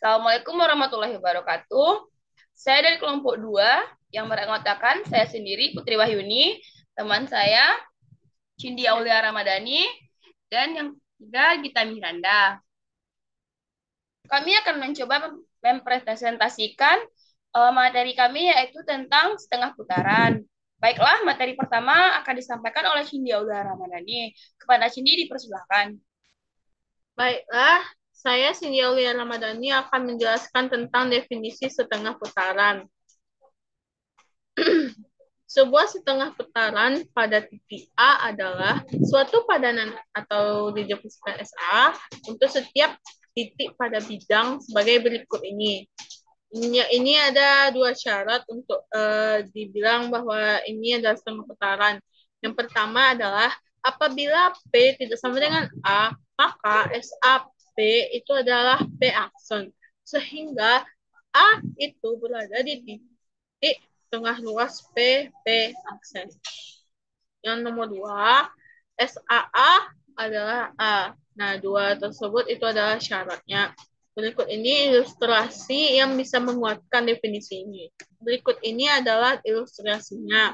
Assalamualaikum warahmatullahi wabarakatuh. Saya dari kelompok 2 yang beranggotakan saya sendiri Putri Wahyuni, teman saya Cindy Aulia Ramadhani, dan yang ketiga Gita Miranda. Kami akan mencoba mempresentasikan materi kami yaitu tentang setengah putaran. Baiklah, materi pertama akan disampaikan oleh Cindy Aulia Ramadhani. Kepada Cindy dipersilakan. Baiklah, saya Cindy Aulia Ramadhani akan menjelaskan tentang definisi setengah putaran. Sebuah setengah putaran pada titik A adalah suatu padanan atau didefinisikan SA untuk setiap titik pada bidang sebagai berikut ini. Ini ada dua syarat untuk dibilang bahwa ini adalah setengah putaran. Yang pertama adalah apabila P tidak sama dengan A, maka SAP itu adalah P akson. Sehingga A itu berada di titik tengah luas P aksen. Yang nomor dua, SAA adalah A. Nah, dua tersebut itu adalah syaratnya. Berikut ini ilustrasi yang bisa menguatkan definisi ini. Berikut ini adalah ilustrasinya.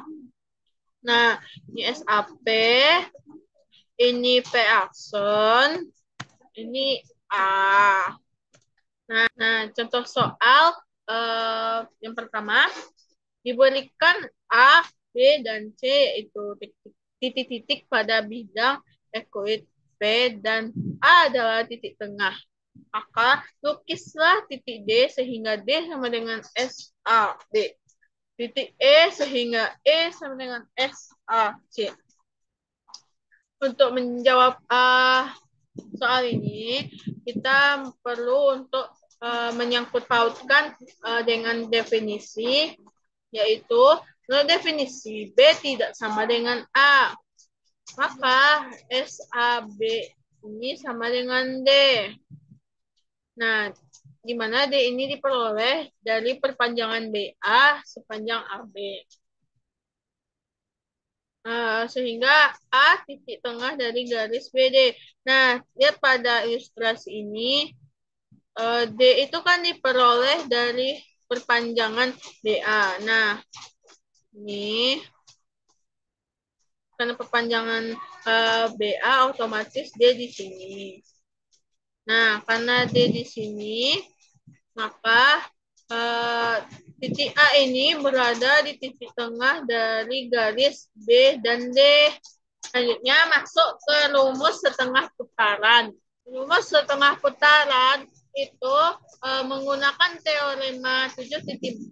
Nah, ini SAP, ini P akson, ini A. Nah, contoh soal yang pertama, diberikan A, B, dan C, yaitu titik-titik pada bidang ekoid P dan A adalah titik tengah. Maka lukislah titik D sehingga D sama dengan SAD. Titik E sehingga E sama dengan SAC. Untuk menjawab soal ini, kita perlu untuk menyangkut pautkan dengan definisi, yaitu definisi B tidak sama dengan A. Maka SAB ini sama dengan D. Nah, di mana D ini diperoleh dari perpanjangan BA sepanjang AB. Sehingga A titik tengah dari garis BD. Nah, lihat pada ilustrasi ini, D itu kan diperoleh dari perpanjangan BA. Nah, ini karena perpanjangan BA otomatis D di sini. Nah, karena D di sini, maka titik A ini berada di titik tengah dari garis B dan D. Selanjutnya masuk ke rumus setengah putaran. Rumus setengah putaran itu menggunakan teorema 7.4.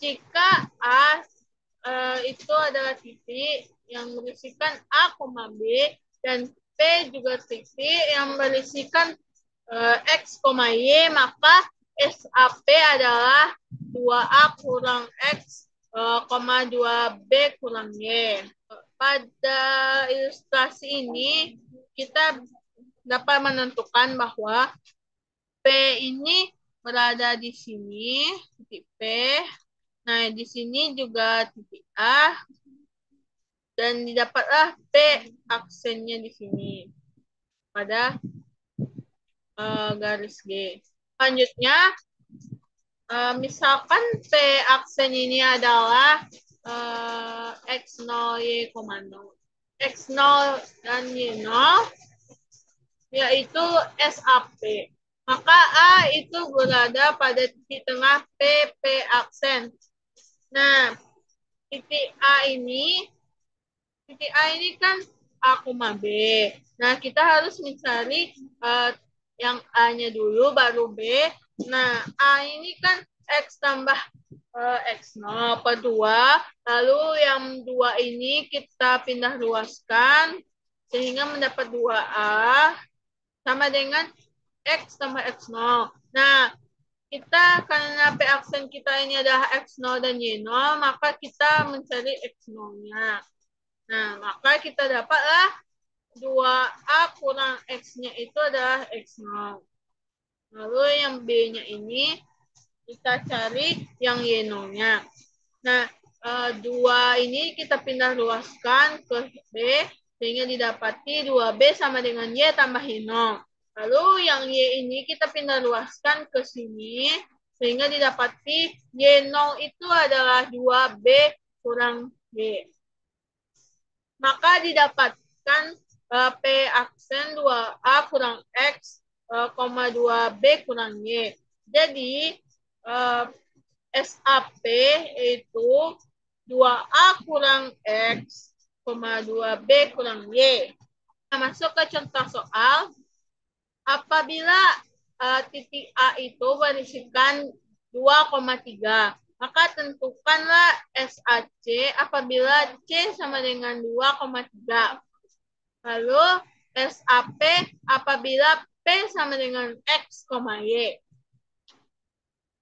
Jika A itu adalah titik yang berisikan A, B, dan P juga titik yang berisikan X, Y, maka SAP adalah 2A kurang X, 2B kurang Y. Pada ilustrasi ini, kita dapat menentukan bahwa P ini berada di sini, titik P. Nah, di sini juga titik A. Dan didapatlah P aksennya di sini pada garis G. Selanjutnya, misalkan P aksen ini adalah X0, Y,0. X0 dan Y0 yaitu SAP. Maka A itu berada pada titik tengah P aksen. Nah, titik A ini kan A, B. Nah, kita harus mencari yang A-nya dulu, baru B. Nah, A ini kan X tambah X0 per 2. Lalu yang 2 ini kita pindah luaskan sehingga mendapat 2A sama dengan X tambah X0. Nah, kita karena P aksen kita ini adalah X0 dan Y0, maka kita mencari X0-nya. Nah, maka kita dapatlah 2A kurang X-nya itu adalah X0. Lalu yang B-nya ini kita cari yang Y0-nya. Nah, 2 ini kita pindah luaskan ke B sehingga didapati 2B sama dengan Y tambah Y0. Lalu yang Y ini kita pindah luaskan ke sini, sehingga didapati Y0 itu adalah 2B kurang Y. Maka didapatkan P aksen 2A kurang X, 2B kurang Y. Jadi, SAP itu 2A kurang X, 2B kurang Y. Nah, masuk ke contoh soal. Apabila titik A itu berisikan 2,3, maka tentukanlah SAC apabila C sama dengan 2,3. Lalu SAP apabila P sama dengan X, Y.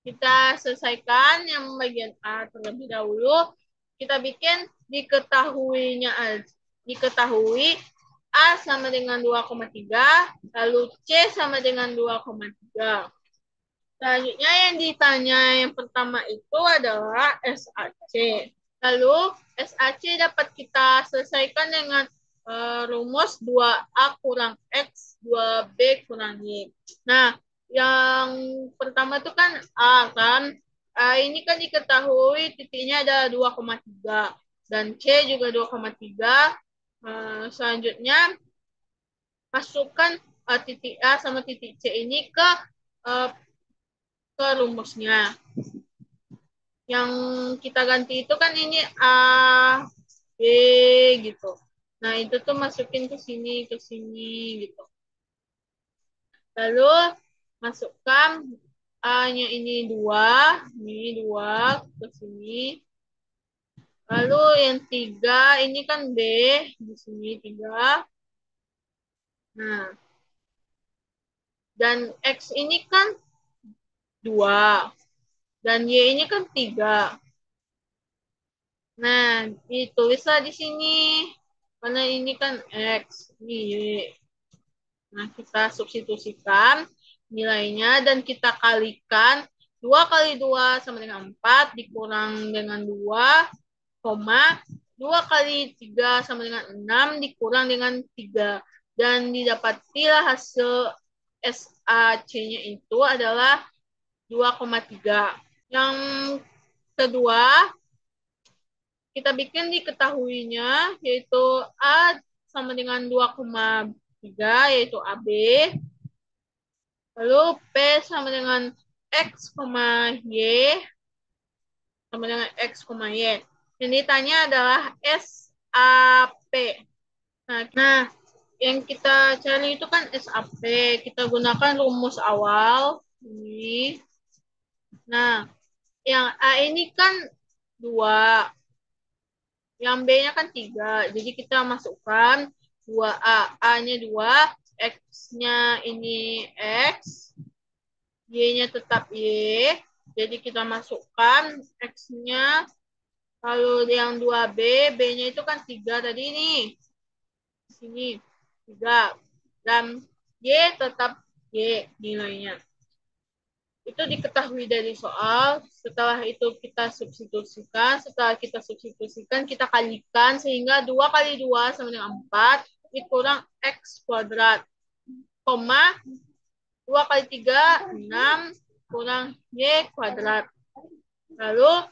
Kita selesaikan yang bagian A terlebih dahulu. Kita bikin diketahui A sama dengan 2,3, lalu C sama dengan 2,3. Selanjutnya yang ditanya yang pertama itu adalah SAC. Lalu SAC dapat kita selesaikan dengan rumus 2A kurang X, 2B kurang Y. Nah, yang pertama itu kan A kan. Ini kan diketahui titiknya ada 2,3 dan C juga 2,3. Selanjutnya masukkan titik A sama titik C ini ke rumusnya. Yang kita ganti itu kan ini A, B gitu. Nah, itu tuh masukin ke sini gitu. Lalu masukkan A-nya ini 2 ke sini. Lalu yang 3 ini kan B, di sini 3. Nah, dan X ini kan 2. Dan Y ini kan 3. Nah, ditulislah di sini. Karena ini kan X, ini Y. Nah, kita substitusikan nilainya dan kita kalikan 2 kali 2 sama dengan 4 dikurang dengan 2, 2 kali 3 sama dengan 6 dikurang dengan 3. Dan didapatilah hasil SAC-nya itu adalah 2,3. Yang kedua, kita bikin diketahuinya, yaitu A sama dengan 2,3, yaitu AB. Lalu P sama dengan X, Y, sama dengan X, Y. Yang ditanya adalah SAP. Nah, yang kita cari itu kan SAP. Kita gunakan rumus awal. Ini. Nah, yang A ini kan 2. Yang B-nya kan 3. Jadi kita masukkan 2A. A-nya 2. X-nya ini X. Y-nya tetap Y. Jadi kita masukkan X-nya. Lalu yang 2B. B-nya itu kan 3 tadi nih. Di sini. 3. Dan Y tetap Y nilainya. Itu diketahui dari soal. Setelah itu kita substitusikan. Setelah kita substitusikan, kita kalikan. Sehingga 2 kali 2 sama dengan 4. Dikurang X kuadrat. 2 kali 3, 6. Kurang Y kuadrat. Lalu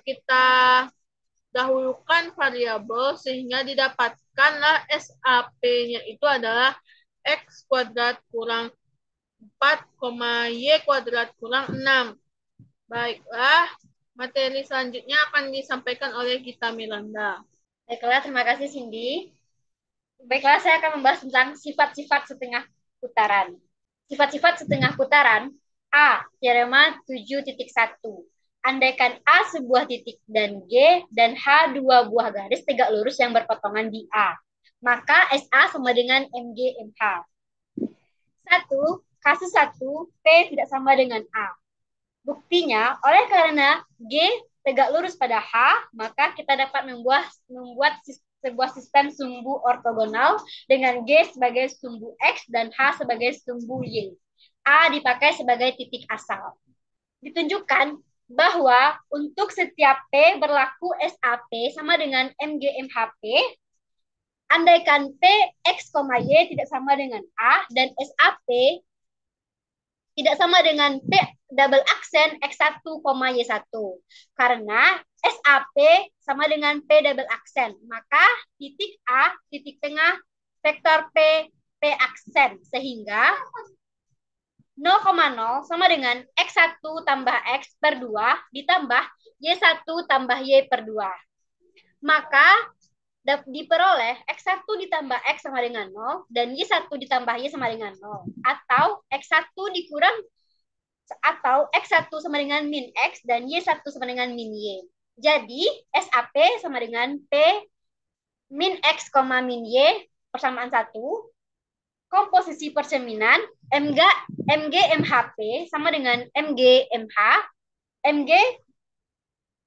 kita dahulukan variabel. Sehingga didapatkanlah SAP-nya itu adalah X kuadrat kurang 4, Y kuadrat kurang 6. Baiklah, materi selanjutnya akan disampaikan oleh Gita Miranda. Baiklah, terima kasih Cindy. Baiklah, saya akan membahas tentang sifat-sifat setengah putaran. Sifat-sifat setengah putaran. A. Teorema 7.1. Andaikan A sebuah titik dan G dan H dua buah garis tegak lurus yang berpotongan di A, maka SA sama dengan MG MH. 1. Kasus 1, P tidak sama dengan A. Buktinya, oleh karena G tegak lurus pada H, maka kita dapat membuat sebuah sistem sumbu ortogonal dengan G sebagai sumbu X dan H sebagai sumbu Y. A dipakai sebagai titik asal. Ditunjukkan bahwa untuk setiap P berlaku SAP sama dengan MG MHP, andaikan P X, Y tidak sama dengan A dan SAP tidak sama dengan P double aksen X1, Y1. Karena SAP sama dengan P double aksen. Maka titik A, titik tengah vektor P aksen. Sehingga 0,0 sama dengan X1 tambah X per 2 ditambah Y1 tambah Y per 2. Maka diperoleh X1 ditambah X sama dengan 0 dan Y1 ditambah Y sama dengan 0. Atau X1 dikurang atau X1 sama dengan min X dan Y1 sama dengan min Y. Jadi SAP sama dengan P min X, min Y persamaan 1. Komposisi percerminan MG sama dengan MG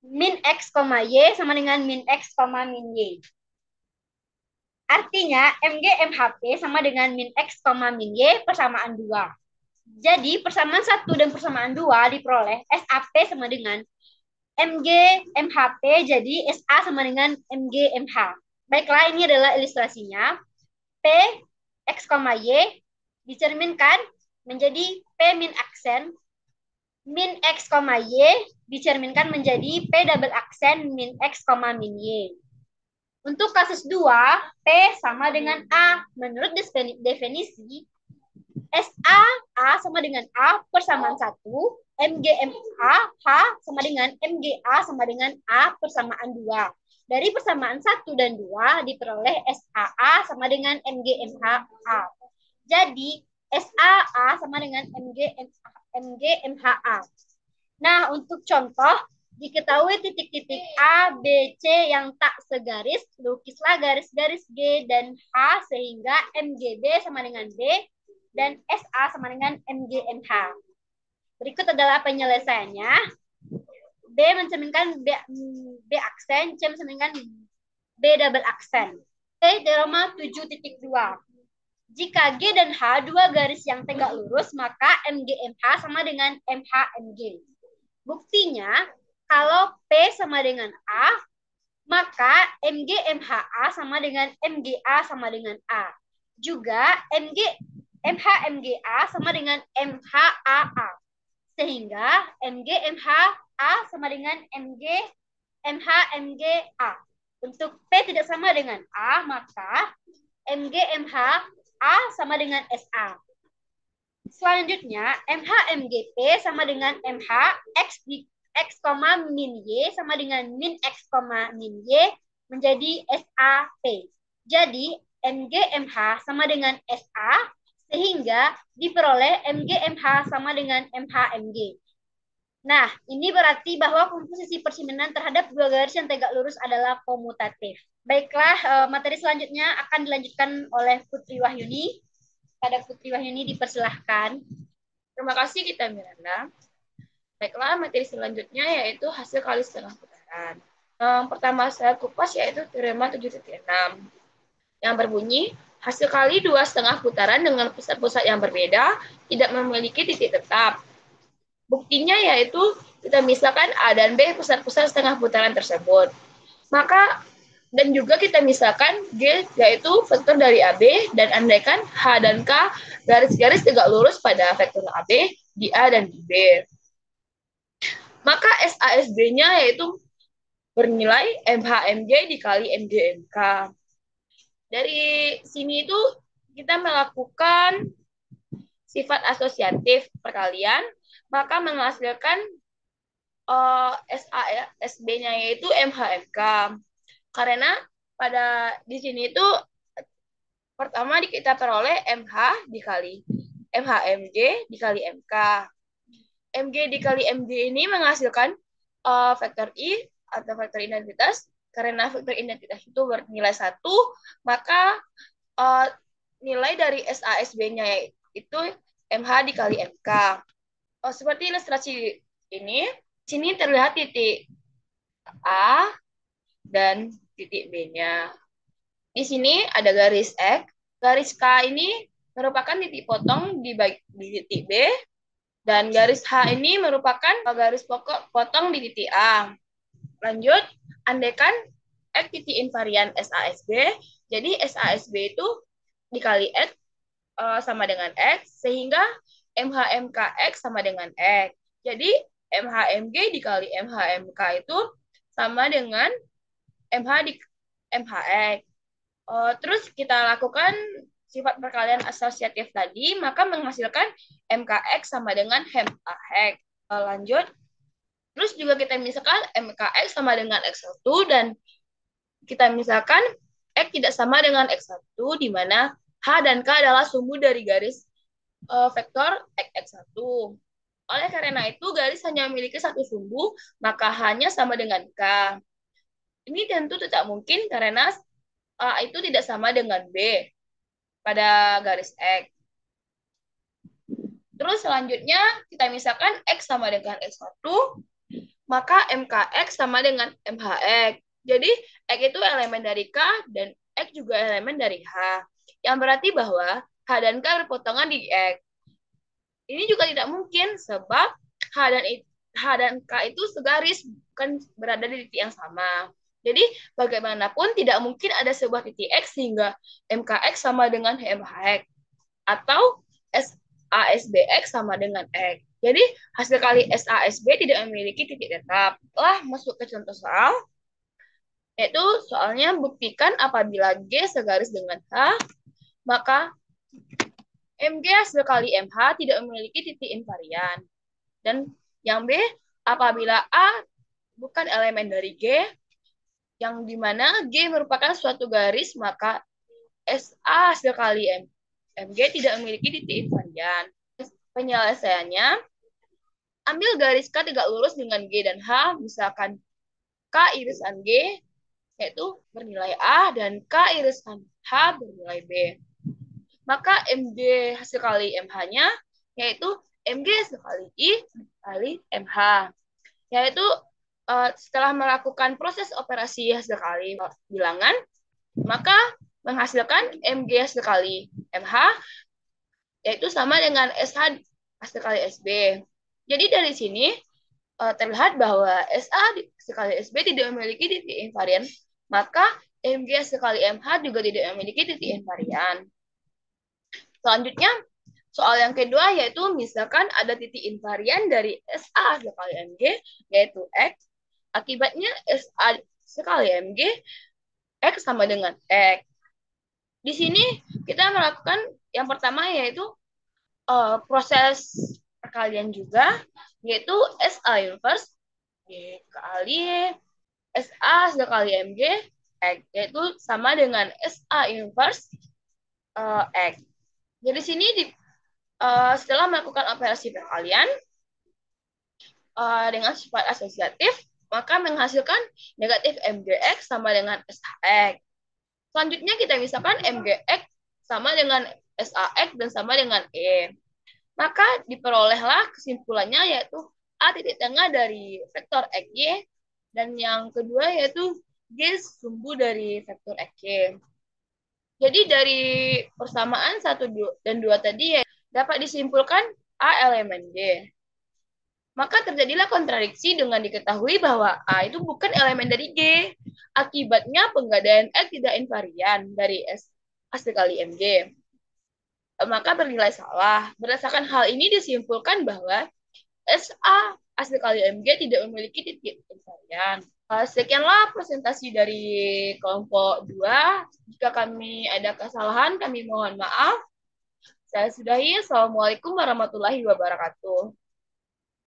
min X, Y sama dengan min X, min Y. Artinya MG sama dengan min X, min Y persamaan 2. Jadi persamaan 1 dan persamaan 2 diperoleh SAP sama dengan MG jadi SA sama dengan MG. Baiklah, ini adalah ilustrasinya. P X, Y dicerminkan menjadi P min aksen min X, Y dicerminkan menjadi P double aksen min X, min Y. Untuk kasus 2, P sama dengan A. Menurut definisi, SA A sama dengan A persamaan 1, MGMA H sama dengan MGA sama dengan A persamaan 2. Dari persamaan 1 dan 2 diperoleh SAA sama dengan MGMHA. Jadi SAA sama dengan MGMHA. Nah, untuk contoh, diketahui titik-titik A, B, C yang tak segaris, lukislah garis-garis G dan H sehingga MGB sama dengan B dan SA sama dengan MGMH. Berikut adalah penyelesaiannya. B mencerminkan B aksen, C mencerminkan B double aksen. Teorema 7.2. Jika G dan H dua garis yang tegak lurus, maka MGMH sama dengan MHMG. Buktinya, kalau P sama dengan A, maka MGMHA sama dengan MGA sama dengan A. Juga MHMGA sama dengan MHAA. Sehingga MGMHA sama dengan MHMGA. Untuk P tidak sama dengan A, maka MGMHA sama dengan SA. Selanjutnya, MHMGP sama dengan MH X min Y sama dengan min X, min Y menjadi SAP. Jadi, MGMH sama dengan SA sehingga diperoleh MGMH sama dengan MHMG. Nah, ini berarti bahwa komposisi percerminan terhadap dua garis yang tegak lurus adalah komutatif. Baiklah, materi selanjutnya akan dilanjutkan oleh Putri Wahyuni. Pada Putri Wahyuni dipersilahkan. Terima kasih kita Miranda. Baiklah, materi selanjutnya yaitu hasil kali setengah putaran. Yang pertama saya kupas yaitu teorema 7.6 yang berbunyi hasil kali 2,5 putaran dengan pusat-pusat yang berbeda tidak memiliki titik tetap. Buktinya yaitu kita misalkan A dan B pusat-pusat setengah putaran tersebut. Maka dan juga kita misalkan G yaitu vektor dari AB dan andaikan H dan K garis-garis tegak lurus pada vektor AB di A dan di B. Maka SASB-nya yaitu bernilai MHMG dikali MGMK. Dari sini itu kita melakukan sifat asosiatif perkalian, maka menghasilkan SASB-nya yaitu MHMK. Karena pada di sini itu pertama kita peroleh MH dikali MHMG dikali MK. MG dikali MG ini menghasilkan vektor I atau vektor identitas. Karena vektor identitas itu bernilai 1, maka nilai dari SASB-nya itu MH dikali MK. Seperti ilustrasi ini, sini terlihat titik A dan titik B-nya. Di sini ada garis X, garis K ini merupakan titik potong di titik B, dan garis H ini merupakan garis potong di titik A. Lanjut, andaikan X titik invarian SASB. Jadi SASB itu dikali X sama dengan X, sehingga MHMK X sama dengan X. Jadi MHMG dikali MHMK itu sama dengan MH di MHX. Terus kita lakukan sifat perkalian asosiatif tadi, maka menghasilkan MKX sama dengan MHX. Lanjut. Terus juga kita misalkan MKX sama dengan X1 dan kita misalkan X tidak sama dengan X1 di mana H dan K adalah sumbu dari garis vektor X1. Oleh karena itu garis hanya memiliki satu sumbu, maka H-nya sama dengan K. Ini tentu tidak mungkin karena A itu tidak sama dengan B pada garis X. Terus selanjutnya kita misalkan X sama dengan X1, maka MKX sama dengan MHX. Jadi X itu elemen dari K dan X juga elemen dari H. Yang berarti bahwa H dan K berpotongan di X. Ini juga tidak mungkin sebab H dan K itu segaris, bukan berada di titik yang sama. Jadi bagaimanapun tidak mungkin ada sebuah titik X sehingga MKX sama dengan MHX atau SASBX sama dengan X. Jadi hasil kali SASB tidak memiliki titik tetap. Lah masuk ke contoh soal, yaitu soalnya buktikan apabila G segaris dengan H, maka MG hasil kali MH tidak memiliki titik invarian. Dan yang B, apabila A bukan elemen dari G, yang dimana G merupakan suatu garis, maka SA hasil kali MG tidak memiliki titik invarian. Penyelesaiannya, ambil garis K tegak lurus dengan G dan H, misalkan K irisan G, yaitu bernilai A, dan K irisan H bernilai B. Maka MG hasil kali MH-nya, yaitu MG hasil kali I kali MH. Yaitu setelah melakukan proses operasi hasil kali bilangan, maka menghasilkan MG hasil kali MH, yaitu sama dengan SH hasil kali SB. Jadi dari sini terlihat bahwa SA sekali SB tidak memiliki titik invarian, maka MG sekali MH juga tidak memiliki titik invarian. Selanjutnya, soal yang kedua yaitu misalkan ada titik invarian dari SA sekali MG, yaitu X. Akibatnya SA sekali MG, X sama dengan X. Di sini kita melakukan yang pertama yaitu proses perkalian juga, yaitu SA inverse G kali SA sekali MG X, yaitu sama dengan SA inverse X. Jadi sini setelah melakukan operasi perkalian dengan sifat asosiatif, maka menghasilkan negatif MGX sama dengan SHX. Selanjutnya kita misalkan MGX sama dengan SAX dan sama dengan E. Maka diperolehlah kesimpulannya yaitu A titik tengah dari vektor XY dan yang kedua yaitu G sumbu dari vektor XY. Jadi dari persamaan 1 dan 2 tadi ya, dapat disimpulkan A elemen G. Maka terjadilah kontradiksi dengan diketahui bahwa A itu bukan elemen dari G. Akibatnya penggadaian X tidak invarian dari S kali MG. Maka bernilai salah. Berdasarkan hal ini disimpulkan bahwa SA kali MG tidak memiliki titik invarian. Sekianlah presentasi dari kelompok 2. Jika kami ada kesalahan, kami mohon maaf. Saya sudahi. Assalamualaikum warahmatullahi wabarakatuh.